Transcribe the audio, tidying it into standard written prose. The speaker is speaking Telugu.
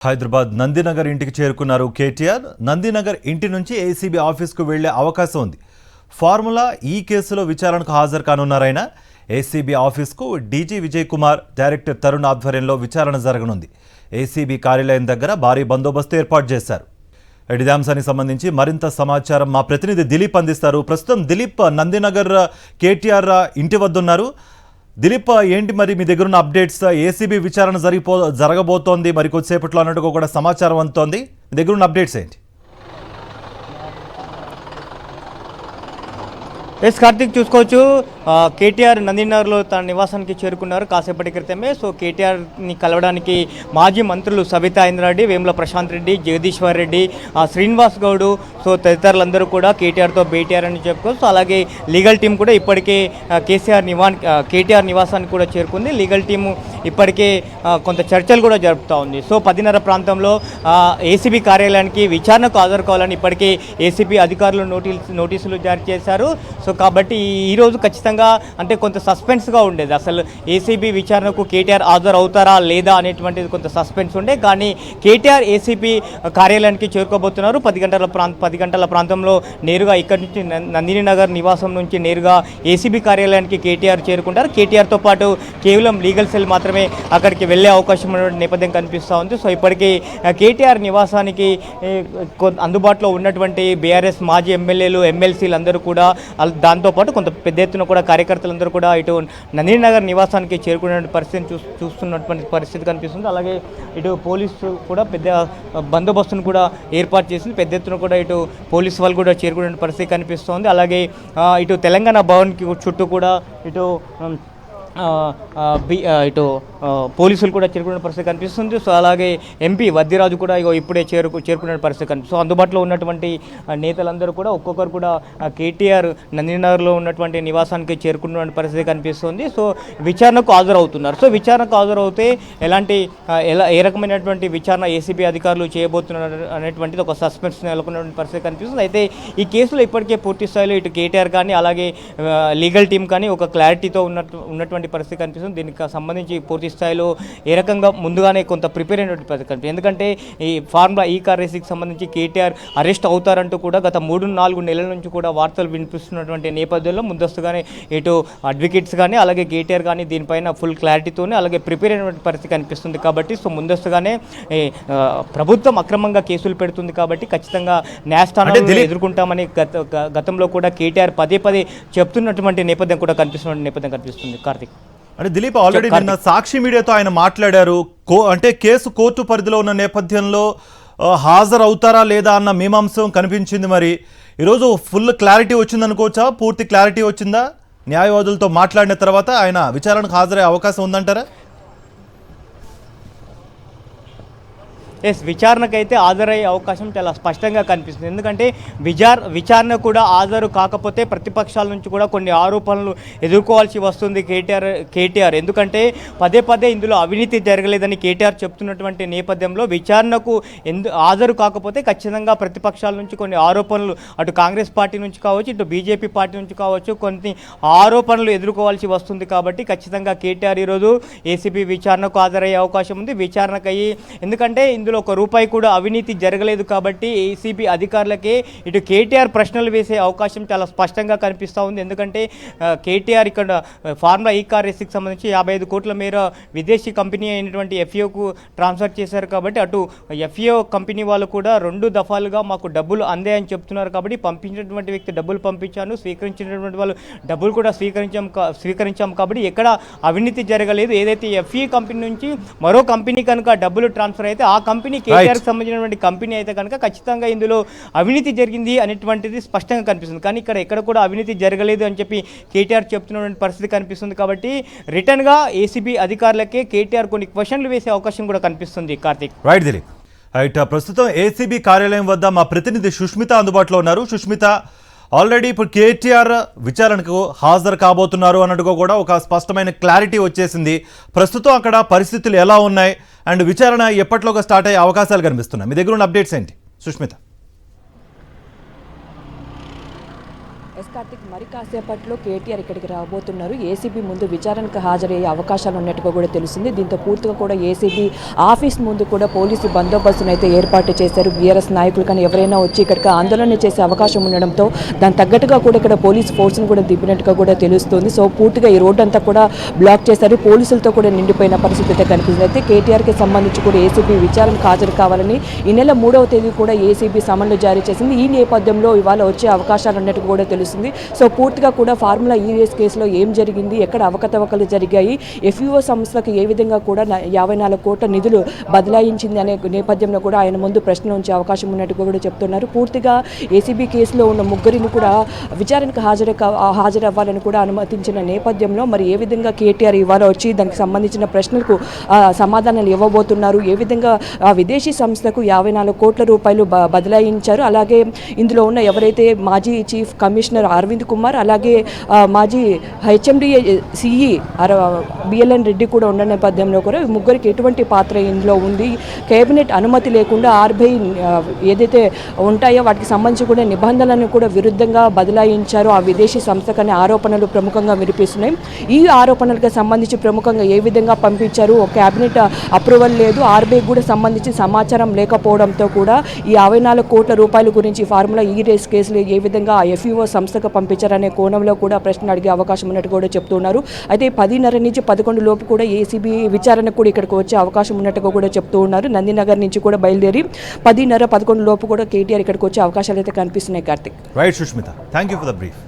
హైదరాబాద్ నందినగర్ ఇంటికి చేరుకున్నారు కేటీఆర్. నందినగర్ ఇంటి నుంచి ఏసీబీ ఆఫీస్కు వెళ్లే అవకాశం ఉంది. ఫార్ములా ఈ కేసులో విచారణకు హాజరు కానున్నారాయన. ఏసీబీ ఆఫీస్కు డీజీ విజయ్ కుమార్, డైరెక్టర్ తరుణ్ ఆధ్వర్యంలో విచారణ జరగనుంది. ఏసీబీ కార్యాలయం దగ్గర భారీ బందోబస్తు ఏర్పాటు చేశారు. ఇదే అంశానికి సంబంధించి మరింత సమాచారం మా ప్రతినిధి దిలీప్ అందిస్తారు. ప్రస్తుతం దిలీప్ నందినగర్ కేటీఆర్ ఇంటి వద్ద ఉన్నారు. దిలీప్, ఏంటి మరి మీ దగ్గర ఉన్న అప్డేట్స్? ఏసీబీ విచారణ జరగబోతోంది మరి కొద్దిసేపట్లో అన్నట్టుగా కూడా సమాచారం అందుతోంది. మీ దగ్గర ఉన్న అప్డేట్స్ ఏంటి? కార్తిక్, చూసుకోవచ్చు కేటీఆర్ నందినగర్లో తన నివాసానికి చేరుకున్నారు కాసేపటి క్రితమే. సో కేటీఆర్ని కలవడానికి మాజీ మంత్రులు సబితా ఇంద్రారెడ్డి, వేముల ప్రశాంత్ రెడ్డి, జగదీశ్వర్ రెడ్డి, శ్రీనివాస్ గౌడ్, సో తదితరులందరూ కూడా కేటీఆర్తో భేటీ అయ్యారని చెప్పుకోవచ్చు. అలాగే లీగల్ టీం కూడా ఇప్పటికే కేటీఆర్ నివాసానికి కూడా చేరుకుంది. లీగల్ టీము ఇప్పటికే కొంత చర్చలు కూడా జరుపుతూ ఉంది. సో 10:30 ప్రాంతంలో ఏసీబీ కార్యాలయానికి విచారణకు హాజరు కావాలని ఇప్పటికే ఏసీబీ అధికారులు నోటీసులు జారీ చేశారు. సో కాబట్టి ఈరోజు ఖచ్చితంగా అంటే కొంత సస్పెన్స్గా ఉండేది. అసలు ఏసీబీ విచారణకు కేటీఆర్ హాజరు అవుతారా లేదా అనేటువంటిది కొంత సస్పెన్స్ ఉండే. కానీ కేటీఆర్ ఏసీబీ కార్యాలయానికి చేరుకోబోతున్నారు. 10 గంటల ప్రాంతంలో నేరుగా ఇక్కడి నుంచి నందినగర్ నివాసం నుంచి నేరుగా ఏసీబీ కార్యాలయానికి కేటీఆర్ చేరుకుంటారు. కేటీఆర్తో పాటు కేవలం లీగల్ సెల్ మాత్రమే అక్కడికి వెళ్ళే అవకాశం ఉన్న నేపథ్యం కనిపిస్తూ ఉంది. సో ఇప్పటికీ కేటీఆర్ నివాసానికి అందుబాటులో ఉన్నటువంటి బీఆర్ఎస్ మాజీ ఎమ్మెల్యేలు, ఎమ్మెల్సీలు అందరూ కూడా, దాంతోపాటు కొంత పెద్ద ఎత్తున కూడా కార్యకర్తలందరూ కూడా ఇటు నందినగర్ నివాసానికి చేరుకునే పరిస్థితిని చూస్తున్నటువంటి పరిస్థితి కనిపిస్తుంది. అలాగే ఇటు పోలీసు కూడా పెద్ద బందోబస్తును కూడా ఏర్పాటు చేసింది. పెద్ద ఎత్తున కూడా ఇటు పోలీసు వాళ్ళు కూడా చేరుకునే పరిస్థితి కనిపిస్తోంది. అలాగే ఇటు తెలంగాణ భవన్కి చుట్టూ కూడా ఇటు పోలీసులు కూడా చేరుకునే పరిస్థితి కనిపిస్తుంది. సో అలాగే ఎంపీ వద్దిరాజు కూడా ఇప్పుడే చేరుకునే పరిస్థితి కనిపిస్తుంది. సో అందుబాటులో ఉన్నటువంటి నేతలందరూ కూడా ఒక్కొక్కరు కూడా కేటీఆర్ నందినగర్లో ఉన్నటువంటి నివాసానికి చేరుకున్న పరిస్థితి కనిపిస్తుంది. సో విచారణకు హాజరవుతున్నారు. సో విచారణకు హాజరవుతే ఏ రకమైనటువంటి విచారణ ఏసీబీ అధికారులు చేయబోతున్నారు అనేటువంటిది ఒక సస్పెన్స్ నెలకొన్నటువంటి పరిస్థితి కనిపిస్తుంది. అయితే ఈ కేసులో ఇప్పటికే పూర్తి స్థాయిలో ఇటు కేటీఆర్ కానీ అలాగే లీగల్ టీం కానీ ఒక క్లారిటీతో ఉన్నటువంటి పరిస్థితి కనిపిస్తుంది. దీనికి సంబంధించి పూర్తి స్థాయిలో ఏ రకంగా ముందుగానే కొంత ప్రిపేర్ అయినటువంటి పరిస్థితి కనిపిస్తుంది. ఎందుకంటే ఈ ఫార్ములా ఈ కార్ రేసింగ్కి సంబంధించి కేటీఆర్ అరెస్ట్ అవుతారంటూ కూడా గత 3-4 నెలల నుంచి కూడా వార్తలు వినిపిస్తున్నటువంటి నేపథ్యంలో ముందస్తుగానే ఇటు అడ్వకేట్స్ కానీ అలాగే కేటీఆర్ కానీ దీనిపైన ఫుల్ క్లారిటీతోనే అలాగే ప్రిపేర్ అయినటువంటి పరిస్థితి కనిపిస్తుంది. కాబట్టి సో ముందస్తుగానే ప్రభుత్వం అక్రమంగా కేసులు పెడుతుంది కాబట్టి ఖచ్చితంగా న్యాయస్థానాన్ని ఎదుర్కొంటామని గతంలో కూడా కేటీఆర్ పదే చెప్తున్నటువంటి నేపథ్యం కూడా కనిపిస్తుంది. కార్తిక్, అంటే దిలీప్, ఆల్రెడీ నిన్న సాక్షి మీడియాతో ఆయన మాట్లాడారు. అంటే కేసు కోర్టు పరిధిలో ఉన్న నేపథ్యంలో హాజరు అవుతారా లేదా అన్న మీమాంసం కనిపించింది. మరి ఈరోజు ఫుల్ క్లారిటీ వచ్చిందనుకోవచ్చా? పూర్తి క్లారిటీ వచ్చిందా? న్యాయవాదులతో మాట్లాడిన తర్వాత ఆయన విచారణకు హాజరయ్యే అవకాశం ఉందంటారా? విచారణకైతే హాజరయ్యే అవకాశం చాలా స్పష్టంగా కనిపిస్తుంది. ఎందుకంటే విచారణ కూడా హాజరు కాకపోతే ప్రతిపక్షాల నుంచి కూడా కొన్ని ఆరోపణలు ఎదుర్కోవాల్సి వస్తుంది కేటీఆర్. ఎందుకంటే పదే ఇందులో అవినీతి జరగలేదని కేటీఆర్ చెప్తున్నటువంటి నేపథ్యంలో విచారణకు హాజరు కాకపోతే ఖచ్చితంగా ప్రతిపక్షాల నుంచి కొన్ని ఆరోపణలు, అటు కాంగ్రెస్ పార్టీ నుంచి కావచ్చు, ఇటు బీజేపీ పార్టీ నుంచి కావచ్చు, కొన్ని ఆరోపణలు ఎదుర్కోవాల్సి వస్తుంది. కాబట్టి ఖచ్చితంగా కేటీఆర్ ఈరోజు ఏసీబీ విచారణకు హాజరయ్యే అవకాశం ఉంది. విచారణకయ్యి ఎందుకంటే ఇందులో ఒక రూపాయి కూడా అవినీతి జరగలేదు కాబట్టి ఏసీబీ అధికారులకే ఇటు కేటీఆర్ ప్రశ్నలు వేసే అవకాశం చాలా స్పష్టంగా కనిపిస్తూ ఉంది. ఎందుకంటే కేటీఆర్ ఇక్కడ ఫార్ములా ఈ కార్ రేసింగ్కి సంబంధించి 55 కోట్ల మేర విదేశీ కంపెనీ అయినటువంటి ఎఫ్ఈఓకు ట్రాన్స్ఫర్ చేశారు. కాబట్టి అటు ఎఫ్ఈఓ కంపెనీ వాళ్ళు కూడా 2 దఫాలుగా మాకు డబ్బులు అందాయని చెప్తున్నారు. కాబట్టి పంపించినటువంటి వ్యక్తి డబ్బులు పంపించాను, స్వీకరించినటువంటి వాళ్ళు డబ్బులు కూడా స్వీకరించాం కాబట్టి ఎక్కడ అవినీతి జరగలేదు. ఏదైతే ఎఫ్ఈ కంపెనీ నుంచి మరో కంపెనీ కనుక డబ్బులు ట్రాన్స్ఫర్ అయితే ఆ కంపెనీ కేటీఆర్కి సంబంధించినటువంటి కంపెనీ అయితే కనుక ఖచ్చితంగా ఇందులో అవినీతి జరిగింది అనేటువంటిది స్పష్టంగా కనిపిస్తుంది. కానీ ఎక్కడ కూడా అవినీతి జరగలేదు అని చెప్పి కేటీఆర్ చెప్తున్నటువంటి పరిస్థితి కనిపిస్తుంది. కాబట్టి రిటర్న్గా ఏసీబీ అధికారులకే కేటీఆర్ కొన్ని క్వశ్చన్లు వేసే అవకాశం కూడా కనిపిస్తుంది. కార్తిక్, రైట్ దిలీప్. రైట్, ప్రస్తుతం ఏసీబీ కార్యాలయం వద్ద మా ప్రతినిధి సుష్మిత అందుబాటులో ఉన్నారు. సుష్మిత, ఆల్రెడీ ఇప్పుడు కేటీఆర్ విచారణకు హాజరు కాబోతున్నారు అన్నట్టుగా కూడా ఒక స్పష్టమైన క్లారిటీ వచ్చేసింది. ప్రస్తుతం అక్కడ పరిస్థితులు ఎలా ఉన్నాయి అండ్ విచారణ ఎప్పట్లోగా స్టార్ట్ అయ్యే అవకాశాలు కనిపిస్తున్నాయి? మీ దగ్గర ఉన్న అప్డేట్స్ ఏంటి సుష్మిత? కార్తిక్ మరి కాసేపట్లో కేటీఆర్ ఇక్కడికి రాబోతున్నారు. ఏసీబీ ముందు విచారణకు హాజరయ్యే అవకాశాలు ఉన్నట్టుగా కూడా తెలుస్తుంది. దీంతో పూర్తిగా కూడా ఏసీబీ ఆఫీస్ ముందు కూడా పోలీసు బందోబస్తును అయితే ఏర్పాటు చేశారు. బీఆర్ఎస్ నాయకులు కానీ ఎవరైనా వచ్చి ఇక్కడికి ఆందోళన చేసే అవకాశం ఉండడంతో దాని తగ్గట్టుగా కూడా ఇక్కడ పోలీసు ఫోర్స్ను కూడా దింపినట్టుగా కూడా తెలుస్తుంది. సో పూర్తిగా ఈ రోడ్డు అంతా కూడా బ్లాక్ చేశారు. పోలీసులతో కూడా నిండిపోయిన పరిస్థితి అయితే కనిపిస్తుంది. అయితే కేటీఆర్కి సంబంధించి కూడా ఏసీబీ విచారణకు హాజరు కావాలని ఈ నెల 3వ తేదీ కూడా ఏసీబీ సమన్లు జారీ చేసింది. ఈ నేపథ్యంలో ఇవాళ వచ్చే అవకాశాలు ఉన్నట్టు కూడా తెలుస్తుంది. సో పూర్తిగా కూడా ఫార్ములా ఈ రేస్ కేసులో ఏం జరిగింది, ఎక్కడ అవకతవకలు జరిగాయి, ఎఫ్ఈఓ సంస్థకు ఏ విధంగా కూడా 54 కోట్ల నిధులు బదలాయించింది అనే నేపథ్యంలో కూడా ఆయన ముందు ప్రశ్న ఉంచే అవకాశం ఉన్నట్టుగా కూడా చెప్తున్నారు. పూర్తిగా ఏసీబీ కేసులో ఉన్న ముగ్గురిని కూడా విచారణకు హాజరవ్వాలని కూడా అనుమతించిన నేపథ్యంలో మరి ఏ విధంగా కేటీఆర్ ఇవాళ వచ్చి దానికి సంబంధించిన ప్రశ్నలకు సమాధానాలు ఇవ్వబోతున్నారు, ఏ విధంగా విదేశీ సంస్థకు 54 కోట్ల రూపాయలు బదలాయించారు, అలాగే ఇందులో ఉన్న ఎవరైతే మాజీ చీఫ్ కమిషనర్ అరవింద్ కుమార్, అలాగే మాజీ హెచ్ఎండిఏ సిఈ బిఎల్ఎన్ రెడ్డి కూడా ఉన్న నేపథ్యంలో కూడా ముగ్గురికి ఎటువంటి పాత్ర ఇందులో ఉంది, కేబినెట్ అనుమతి లేకుండా ఆర్బీఐ ఏదైతే ఉంటాయో వాటికి సంబంధించి కూడా నిబంధనలను కూడా విరుద్ధంగా బదలాయించారు ఆ విదేశీ సంస్థకనే ఆరోపణలు ప్రముఖంగా వినిపిస్తున్నాయి. ఈ ఆరోపణలకు సంబంధించి ప్రముఖంగా ఏ విధంగా పంపించారు, కేబినెట్ అప్రూవల్ లేదు, ఆర్బీఐ కూడా సంబంధించి సమాచారం లేకపోవడంతో కూడా ఈ 54 కోట్ల రూపాయల గురించి ఫార్ములా ఈ రేస్ కేసులు ఏ విధంగా ఎఫ్ఈఓ సంస్థకు పంపించారనే కోణంలో కూడా ప్రశ్న అడిగే అవకాశం ఉన్నట్టు కూడా చెప్తున్నారు. అయితే 10:30 నుంచి 11 లోపు కూడా ఏసీబీ విచారణకు కూడా ఇక్కడికి వచ్చే అవకాశం ఉన్నట్టుగా కూడా చెప్తూ ఉన్నారు. నందినగర్ నుంచి కూడా బయలుదేరి 10:30, 11 లోపు కూడా కేటీఆర్ ఇక్కడికి వచ్చే అవకాశాలు అయితే కనిపిస్తున్నాయి. Karthik. Right Sushmita, thank you for the brief.